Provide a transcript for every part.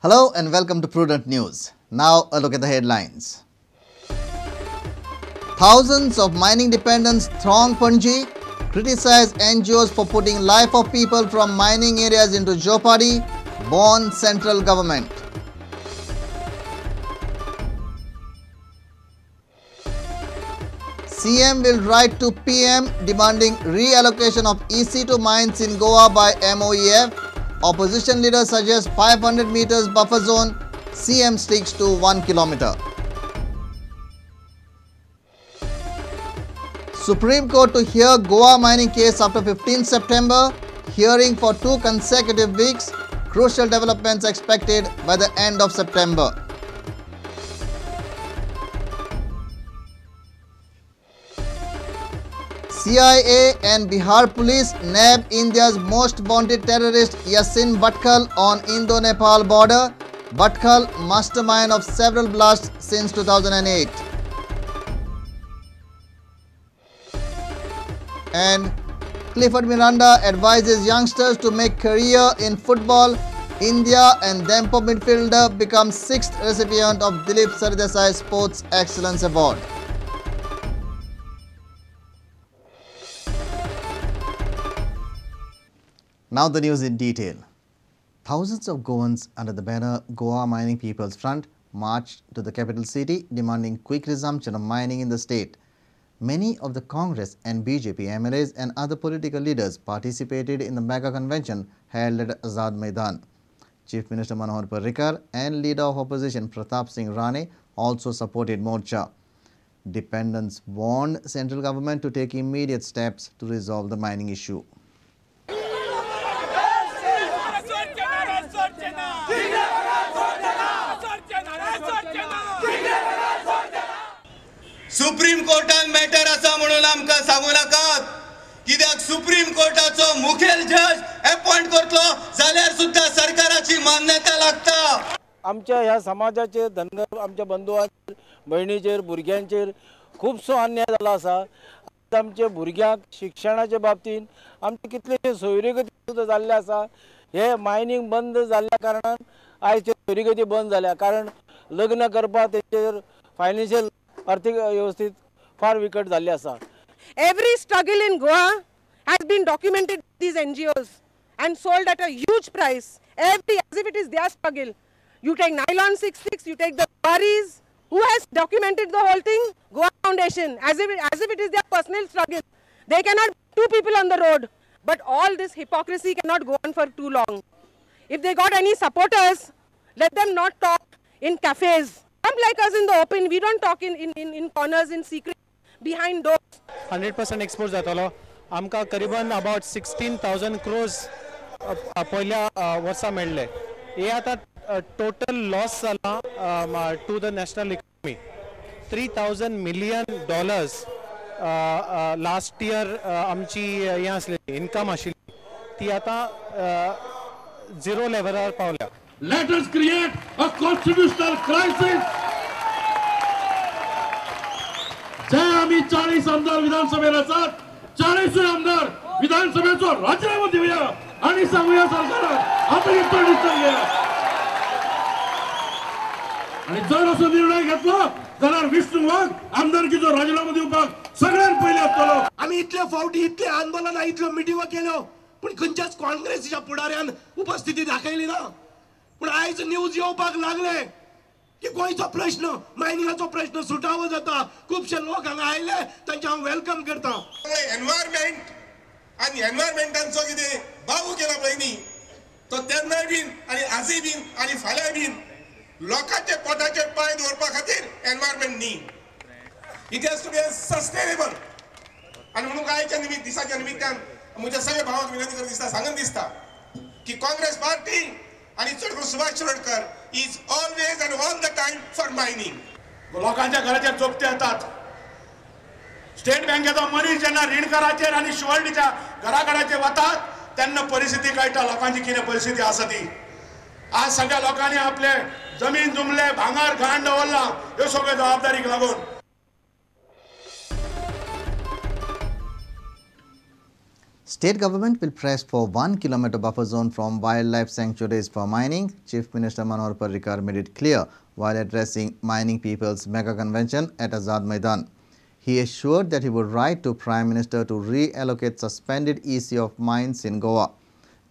Hello and welcome to Prudent News. Now a look at the headlines. Thousands of mining dependents throng Panaji, criticize NGOs for putting life of people from mining areas into jeopardy, warn central government. CM will write to PM demanding reallocation of EC2 mines in Goa by MOEF. Opposition leader suggests 500 meters buffer zone. CM sticks to 1 kilometer. Supreme Court to hear Goa mining case after 15 September. Hearing for 2 consecutive weeks. Crucial developments expected by the end of September. CIA and Bihar police nab India's most wanted terrorist Yasin Bhatkal on Indo-Nepal border. Bhatkal, mastermind of several blasts since 2008. And Clifford Miranda advises youngsters to make career in football. India and Dempo midfielder becomes 6th recipient of Dilip Sardesai Sports Excellence Award. Now the news in detail. Thousands of Goans under the banner Goa Mining People's Front marched to the capital city demanding quick resumption of mining in the state. Many of the Congress and BJP MLAs and other political leaders participated in the mega convention held at Azad Maidan. Chief Minister Manohar Parrikar and Leader of Opposition Pratap Singh Rane also supported Morcha. Dependents warned central government to take immediate steps to resolve the mining issue. Supreme कोर्टान matter आसा म्हणून आमकां सांगू नाकात कित्याक supreme कोर्टाचो मुखेल जज appoint करतलो जाल्यार सुद्धा सरकाराची मान्यता लागता. आमच्या ह्या समाजाचेर धनगर आमच्या बंधुआंचेर भयणीचेर भुरग्यांचेर खूबसो अन्याय जाला आसा. आमच्या भुरग्यांक शिक्षणाच्या बाबतीन आमचे कितलेशे सोयरीगती सुद्दां जाल्ले आसा. हे मायनिंग बंद जाल्ल्या कारणान आयज सोयरीगती बंद जाल्या कारण लग्न करपाक तेचेर फायनान्शियल आर्थिक व्यवस्थित फार विकट झाले आसा. Every struggle in Goa has been documented by these NGOs and sold at a huge price. As if it is their struggle. You take Nylon 66, you take the Paris. Who has documented the whole thing? Goa Foundation. As if it is their personal struggle. They cannot put 2 people on the road. But all this hypocrisy cannot go on for too long. If they got any supporters, let them not talk in cafes. Come like us in the open. We don't talk in corners, in secret, behind doors. 100% export जातलो. आमकां करीबन about 16,000 crores पहिल्या वर्सा मेळ्ळे. हे आता total loss जाला to the national economy. $3,000 million last year आमची हे आसली इनकम आशिल्ली ती आता झिरो लेवलार पावल्या. Let us create a constitutional crisis. जे आम्ही 40 आमदार विधानसभेत असतात 40 आमदार विधानसभेचो राजीनामा देऊया आणि सांगूया सरकाराक आता इतको डिसिजन घ्या. आणि जर असो निर्णय घेतलो जाल्यार विष्णू वाघ आमदारकीचो राजीनामा दिवपाक सगळ्यात पहिले असतलो. आम्ही इतले फावटी इतले आंदोलन इतल्यो मिटिंगो केल्यो पण खंयच्याच काँग्रेसीच्या पुढाऱ्यान उपस्थिती दाखयली ना. पण आयज न्यूज येवपाक लागले की गोंयचो प्रश्न मायनिंगाचो प्रश्न सुटावो जाता. खुबशे लोक हांगा आयले तांचे हांव वेलकम करता. एनवायरमेंट आणि एनवायरमेंटाचो कितें बाबू केला पळय न्ही तो तेन्नाय बीन आणि आजय बीन आणि फाल्यां बीन लोकांचे पोटाचेर पांय दवरपा खातीर एनवायरमेंट न्ही. It has to be sustainable. आणि म्हणून आयच्या दिसाच्या निमित्तान म्हज्या सगळ्या भावांक विनंती करता दिसता सांगन दिसता की काँग्रेस पार्टी आणि चडको Subhash Shirodkar is always and all the time for mining. लोकांच्या घराचेर चोपते येतात. स्टेट बँकेचो मनीस जेन्ना रीणकाराचेर आणि शिवळणीच्या घराकडेचेर वतात तेन्ना परिस्थिती कळटा लोकांची कितें परिस्थिती आसा ती. आज सगळ्या लोकांनी आपले जमीन जुमले भांगर घाण दवरला ह्यो सगळ्यो जबाबदारीक लागून. State government will press for 1 kilometer buffer zone from wildlife sanctuaries for mining. Chief Minister Manohar Parrikar made it clear while addressing mining people's mega convention at Azad Maidan. He assured that he would write to Prime Minister to reallocate suspended EC of mines in Goa.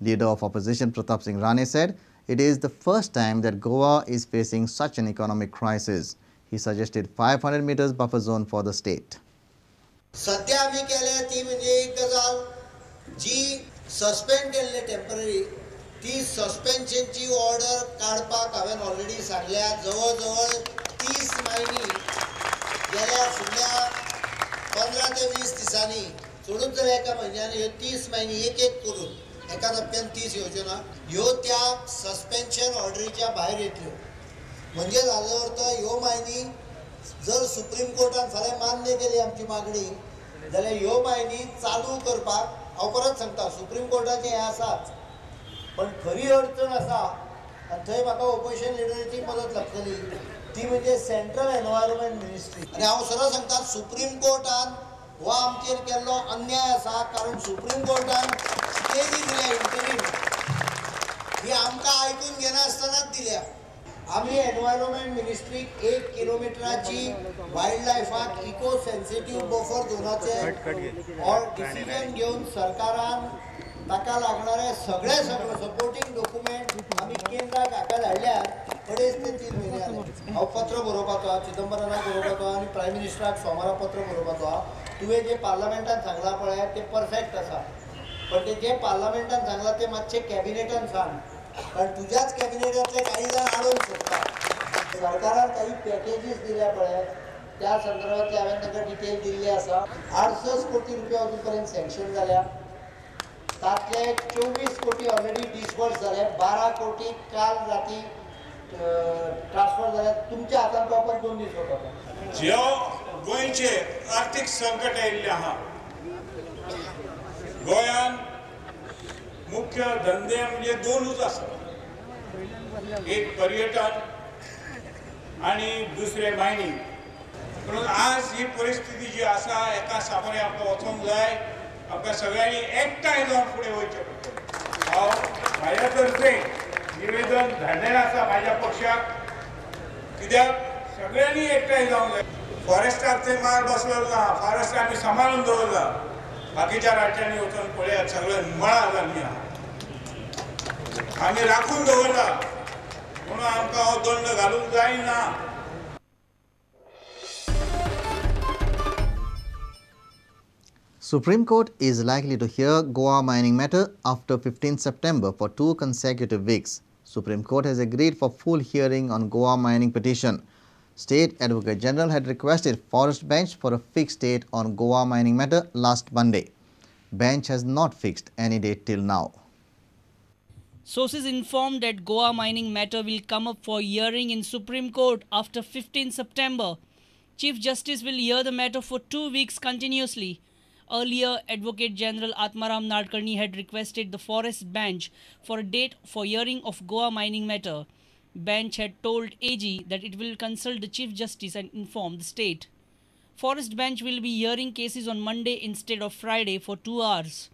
Leader of opposition Pratap Singh Rane said it is the first time that Goa is facing such an economic crisis. He suggested 500 meters buffer zone for the state. सध्या आम्ही केल्या ती म्हणजे एक गजाल जी suspend केल्ले temporary ती सस्पेन्शनची order काढपाक हांवें ऑलरेडी सांगल्या जवळ जवळ 30 मायनी गेल्या फुडल्या 15 ते 20 दिसांनी सोडून जर एका म्हयन्यान ह्यो 30 मायनी एक एक करून एका टप्प्यान 30 येवच्यो ना ह्यो त्या सस्पेन्शन ऑर्डरीच्या भायर येतल्यो म्हणजे जालो अर्थ ह्यो मायनी जर सुप्रीम कोर्टान फाल्यां मान्य केली आमची मागणी जाल्यार ह्यो मायनी चालू करपाक हांव परत सांगता सुप्रीम कोर्टाचें हें आसाच पण खरी अडचण आसा आनी थंय म्हाका ऑपोजिशन लिडराची मदत लागतली ती म्हणजे सेंट्रल एनवायरमेंट मिनिस्ट्री आनी हांव सरळ सांगता सुप्रीम कोर्टान हो आमचेर केल्लो अन्याय आसा कारण सुप्रीम कोर्टान स्टे जी दिल्या इंटरीम ही आमकां आयकून घेनासतनाच दिल्या आम्ही एनवायरमेंट मिनिस्ट्रीक 1 किलोमिटराची वायल्ड लायफाक इको सेन्सिटिव्ह बफर झोनाचे और डिसिजन घेवन सरकारान ताका लागणारे सगळे सपोर्टिंग डॉक्युमेंट आम्ही केंद्राक हाका धाडल्यार अडेच ते 3 म्हयने जाले हांव पत्र बरोवपाचो आहा चिदंबरनाक बरोवपाचो आहा आनी प्रायम मिनिस्टराक सोमारा पत्र बरोवपाचो आहा तुवें जे पार्लमेंटान सांगलां पळय ते परफेक्ट आसा पण ते जे पार्लमेंटान सांगलां ते मातशें कॅबिनेटान सांग कारण तुझ्याच कॅबिनेटातले काही जण आडून सोडतात सरकारान काही पॅकेजीस दिल्या पळय त्या संदर्भातले हांवें तांकां डिटेल दिल्ली आसा 68 कोटी रुपया अजून पर्यंत सँक्शन जाल्या तातले 24 कोटी ऑलरेडी डिस्बर्स जाले 12 कोटी काल राती ट्रान्सफर जाल्या तुमच्या हातान पावपाक 2 दीस वता ज्यो गोंयचे आर्थीक संकट आयिल्लें आहा गोंयान मुख्य धंदे म्हणजे 2च आसात एक पर्यटन आणि दुसरे मायनिंग म्हणून आज ही परिस्थिती जी आसा एका सामोरे आमकां वचूंक जाय आमकां सगळ्यांनी एकठांय जावन फुडें वयचें पडटलें हांव म्हाज्या तर्फेन निवेदन धाडलेलें आसा म्हाज्या पक्षाक कित्याक सगळ्यांनी एकठांय जावंक जाय फॉरेस्टाक थंय मार बसलो ना फॉरेस्ट आमी सांबाळून दवरला बाकीच्या राज्यांनी वचून पळयात सगळें मळार जाल्लीं आहा आमी राखून दवरला म्हणून आमकां हो दंड घालूंक जायना. Supreme Court is likely to hear Goa mining matter after 15 September for 2 consecutive weeks. Supreme Court has agreed for full hearing on Goa mining petition. State Advocate General had requested Forest Bench for a fixed date on Goa mining matter last Monday. Bench has not fixed any date till now. Sources informed that Goa mining matter will come up for hearing in Supreme Court after 15 September. Chief Justice will hear the matter for 2 weeks continuously. Earlier, Advocate General Atmaram Nadkarni had requested the Forest Bench for a date for hearing of Goa mining matter. Bench had told AG that it will consult the Chief Justice and inform the state. Forest Bench will be hearing cases on Monday instead of Friday for 2 hours.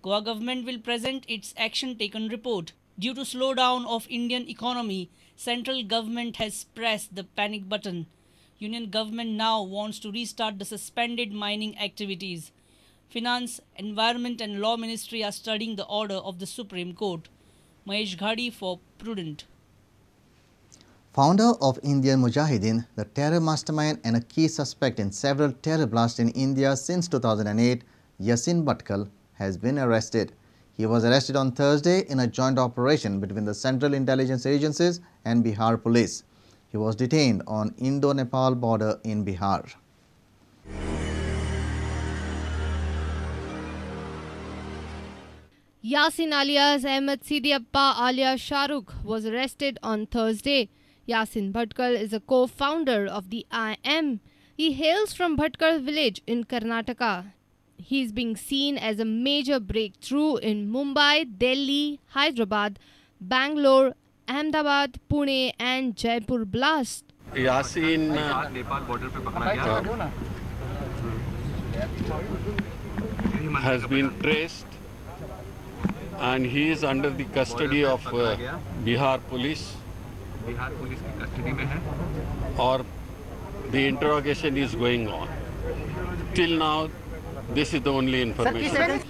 Goa government will present its action taken report. Due to slowdown of Indian economy, central government has pressed the panic button. Union government now wants to restart the suspended mining activities. Finance, Environment and Law Ministry are studying the order of the Supreme Court. Mahesh Ghadi for Prudent. Founder of Indian Mujahideen, the terror mastermind and a key suspect in several terror blasts in India since 2008, Yasin Bhatkal, has been arrested. He was arrested on Thursday in a joint operation between the Central Intelligence Agencies and Bihar Police. He was detained on Indo-Nepal border in Bihar. Yasin alias Ahmed Sidiappa alias Shahrukh was arrested on Thursday. Yasin Bhatkal is a co-founder of the IM. He hails from Bhatkal village in Karnataka. He is being seen as a major breakthrough in Mumbai, Delhi, Hyderabad, Bangalore, Ahmedabad, Pune and Jaipur blast. Yasin Nepal border पे पकड़ा गया has been traced and he is under the custody of Bihar police. Or the interrogation is going on. Till now, this is the only information.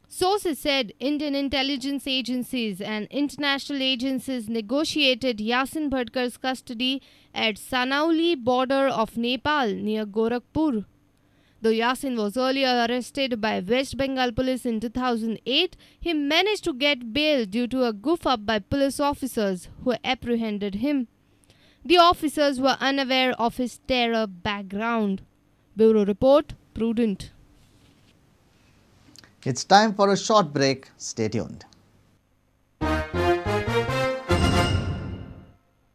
Sources said Indian intelligence agencies and international agencies negotiated Yasin Bhadkar's custody at Sanauli border of Nepal near Gorakhpur. Though Yasin was earlier arrested by West Bengal police in 2008, he managed to get bail due to a goof-up by police officers who apprehended him. The officers were unaware of his terror background. Bureau Report, Prudent. It's time for a short break. Stay tuned.